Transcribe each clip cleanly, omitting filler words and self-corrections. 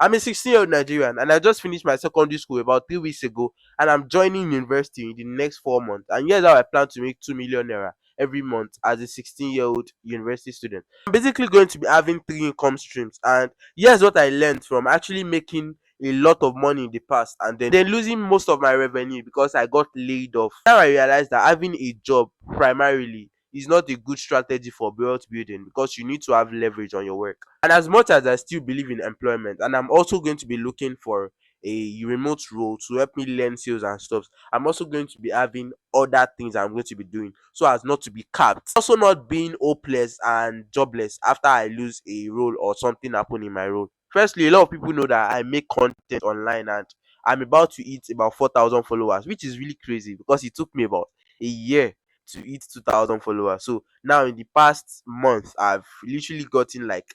I'm a 16-year-old Nigerian and I just finished my secondary school about 3 weeks ago, and I'm joining university in the next 4 months. And here's how I plan to make 2 million naira every month as a 16-year-old university student. I'm basically going to be having three income streams, and here's what I learned from actually making a lot of money in the past and then losing most of my revenue because I got laid off. Now I realize that having a job primarily is not a good strategy for wealth building because you need to have leverage on your work. And as much as I still believe in employment, and I'm also going to be looking for a remote role to help me learn sales and stuff, I'm also going to be having other things I'm going to be doing so as not to be capped. Also, not being hopeless and jobless after I lose a role or something happen in my role. Firstly, a lot of people know that I make content online and I'm about to hit about 4,000 followers, which is really crazy because it took me about a year to hit 2,000 followers. So now in the past month, I've literally gotten like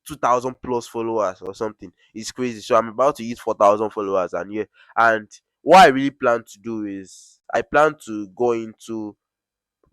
2,000 plus followers or something. It's crazy. So I'm about to hit 4,000 followers, and yeah. And what I really plan to do is I plan to go into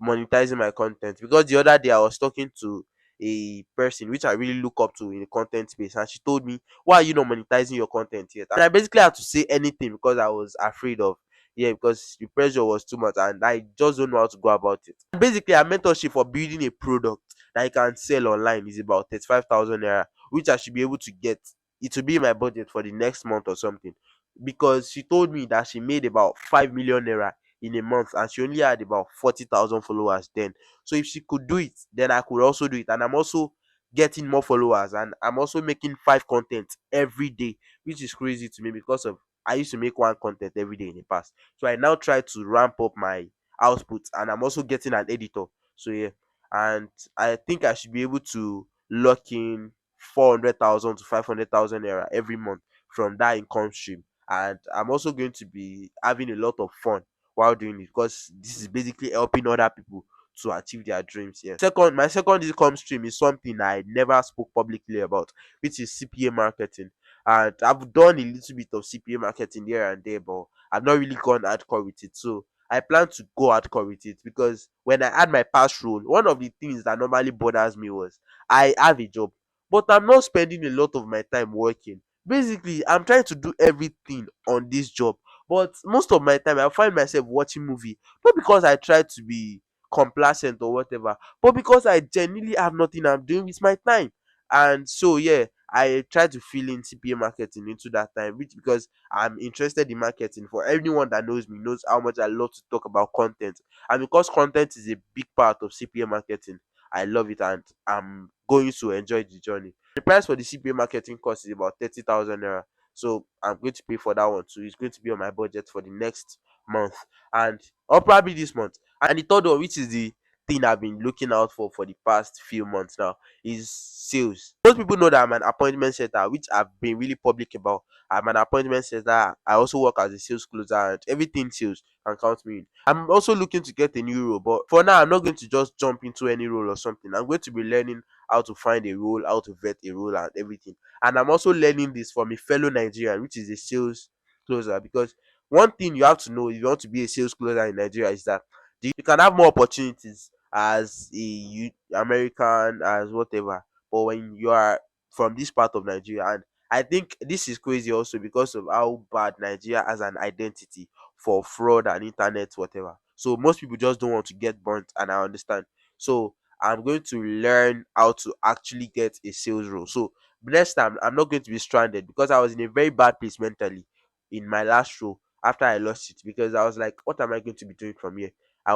monetizing my content, because the other day I was talking to a person which I really look up to in the content space, and she told me, why are you not monetizing your content yet? And I basically had to say anything because I was afraid of, yeah, because the pressure was too much and I just don't know how to go about it. And basically, our mentorship for building a product that I can sell online is about 35,000 naira, which I should be able to get. It will be in my budget for the next month or something, because she told me that she made about 5 million naira in a month and she only had about 40,000 followers then. So if she could do it, then I could also do it. And I'm also getting more followers, and I'm also making five content every day, which is crazy to me because of I used to make one content every day in the past. So I now try to ramp up my output, and I'm also getting an editor. So yeah, and I think I should be able to lock in 400,000 to 500,000 naira every month from that income stream. And I'm also going to be having a lot of fun while doing it, because this is basically helping other people to achieve their dreams. Yeah. My second income stream is something I never spoke publicly about, which is CPA marketing. And I've done a little bit of CPA marketing here and there, but I've not really gone hardcore with it. So I plan to go hardcore with it, because when I had my past role, one of the things that normally bothers me was I have a job, but I'm not spending a lot of my time working. Basically, I'm trying to do everything on this job, but most of my time I find myself watching movie, not because I try to be complacent or whatever, but because I genuinely have nothing I'm doing with my time. And so yeah, I try to fill in CPA marketing into that time, which because I'm interested in marketing. For anyone that knows me knows how much I love to talk about content. And because content is a big part of CPA marketing, I love it and I'm going to enjoy the journey. The price for the CPA marketing course is about 30,000 naira. So I'm going to pay for that one too. It's going to be on my budget for the next month, and or probably this month. And the third one, which is the thing I've been looking out for the past few months now, is sales. Most people know that I'm an appointment setter, which I've been really public about. I'm an appointment setter. I also work as a sales closer, and everything sales can count me in. I'm also looking to get a new role, but for now, I'm not going to just jump into any role or something. I'm going to be learning how to find a role, how to vet a role, and everything. And I'm also learning this from a fellow Nigerian, which is a sales closer, because one thing you have to know if you want to be a sales closer in Nigeria is that you can have more opportunities as a American, as whatever, but when you are from this part of Nigeria. And I think this is crazy also because of how bad Nigeria has an identity for fraud and internet whatever. So most people just don't want to get burnt, and I understand. So I'm going to learn how to actually get a sales role. So next time I'm not going to be stranded, because I was in a very bad place mentally in my last role after I lost it, because I was like, what am I going to be doing from here? It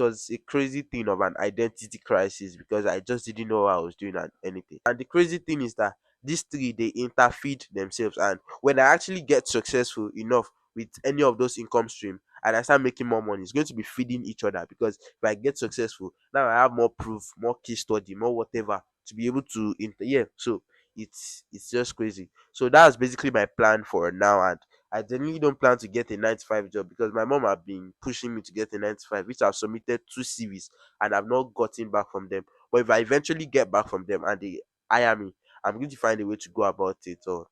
was a crazy thing of an identity crisis, because I just didn't know what I was doing and anything. And the crazy thing is that these three, they interfeed themselves. And when I actually get successful enough with any of those income stream and I start making more money, it's going to be feeding each other, because if I get successful, now I have more proof, more case study, more whatever to be able to yeah. So it's just crazy. So that's basically my plan for now, and I genuinely don't plan to get a 9 to 5 job, because my mom have been pushing me to get a 9 to 5, which I've submitted two CVs and I've not gotten back from them. But if I eventually get back from them and they hire me, I'm going to find a way to go about it, or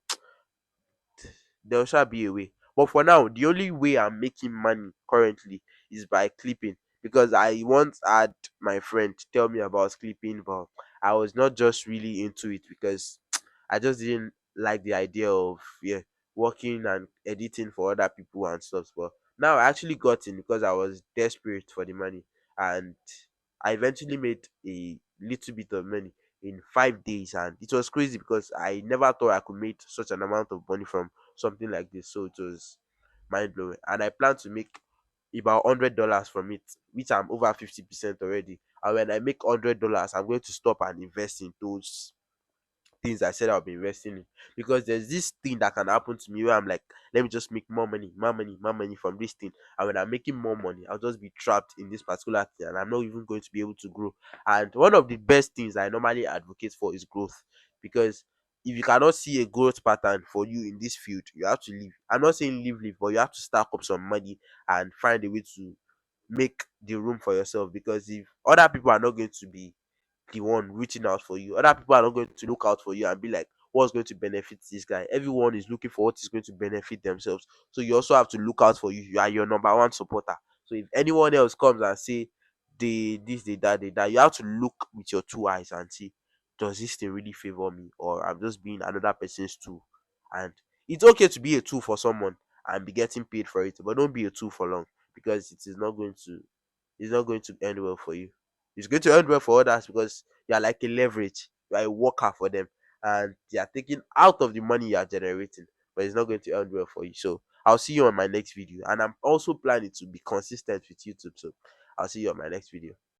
there shall be a way. But for now, the only way I'm making money currently is by clipping, because I once had my friend tell me about clipping, but I was not just really into it because I just didn't like the idea of, yeah, working and editing for other people and stuff. But now I actually got in because I was desperate for the money, and I eventually made a little bit of money in 5 days, and it was crazy because I never thought I could make such an amount of money from something like this. So it was mind blowing, and I plan to make about $100 from it, which I'm over 50% already. And when I make $100, I'm going to stop and invest in those things I said I'll be investing in. Because there's this thing that can happen to me where I'm like, let me just make more money, more money, more money from this thing. And when I'm making more money, I'll just be trapped in this particular thing and I'm not even going to be able to grow. And one of the best things I normally advocate for is growth. Because if you cannot see a growth pattern for you in this field, you have to leave. I'm not saying leave, but you have to stack up some money and find a way to make the room for yourself. Because if other people are not going to be the one reaching out for you. Other people are not going to look out for you and be like, what's going to benefit this guy? Everyone is looking for what is going to benefit themselves. So you also have to look out for you. You are your number one supporter. So if anyone else comes and say they this, they that, you have to look with your two eyes and see, does this thing really favor me? Or I'm just being another person's tool. And it's okay to be a tool for someone and be getting paid for it, but don't be a tool for long, because it's not going to end well for you. It's going to end well for others because you are like a leverage. You are a worker for them, and they are taking out of the money you are generating, but it's not going to end well for you. So I'll see you on my next video, and I'm also planning to be consistent with YouTube. So I'll see you on my next video.